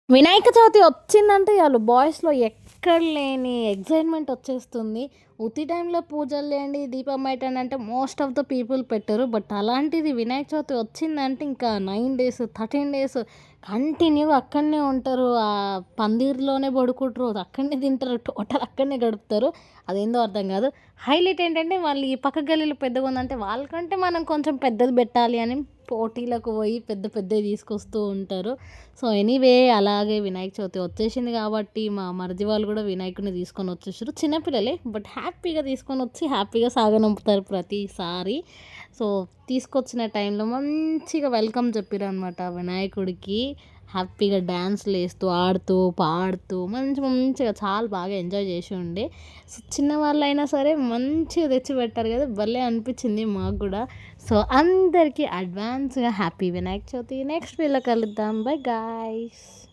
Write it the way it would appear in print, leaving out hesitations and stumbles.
వినాయక చవితి వచ్చిందంటే చాలు బాయ్స్‌లో ఎక్కడ లేని ఎక్సైట్‌మెంట్ వచ్చేస్తుంది. ఉత్తి టైంలో పూజలు చేయండి, దీపం పెట్టండి అంటే మోస్ట్ ఆఫ్ ద పీపుల్ పెట్టరు. బట్ అలాంటిది వినాయక చవితి వచ్చిందంటే ఇంకా 9 డేస్, 13 డేస్ కంటిన్యూగా అక్కడనే ఉంటారు. పందిరిలోనే పడుకుంటారు. అక్కడనే తింటారు. టోటల్ అక్కడనే గడుపుతారు. అదేందో అర్థం కాదు. హైలైట్ ఏంటంటే వాళ్ళు ఈ పక్క గల్లీలో పెద్దగా ఉందంటే వాళ్ళకంటే మనం కొంచెం పెద్దది పెట్టాలి అని పోటీలకు పోయి పెద్ద పెద్దవి తీసుకొస్తూ ఉంటారు. సో, ఎనీవే అలాగే వినాయక చవితి వచ్చేసింది కాబట్టి, మా మరిది వాళ్ళు గూడా వినాయకుడిని తీసుకొని వచ్చేసిర్రు. చిన్న పిల్లలే బట్ హ్యాపీగా తీసుకొనొచ్చి, హ్యాపీగా సాగనంపుతారు ప్రతిసారి. సో, తీసుకొచ్చిన టైంలో మంచిగా వెల్కమ్ చెప్పిర్రనమాట వినాయకుడికి. హ్యాపీగా డాన్స్‌లేస్తూ, ఆడుతూ, పాడుతూ మంచిగా చాలా బాగా ఎంజాయ్ చేసి ఉండే. సో, చిన్నవాళ్ళైనా సరే మంచిగా తెచ్చిపెట్టారు కదా! భలే అనిపించింది మాకు గూడా. సో, అందరికీ అడ్వాన్స్‌గా హ్యాపీ వినాయక చవితి. నెక్స్ట్ వీడియోలో కలుద్దాం. By guys.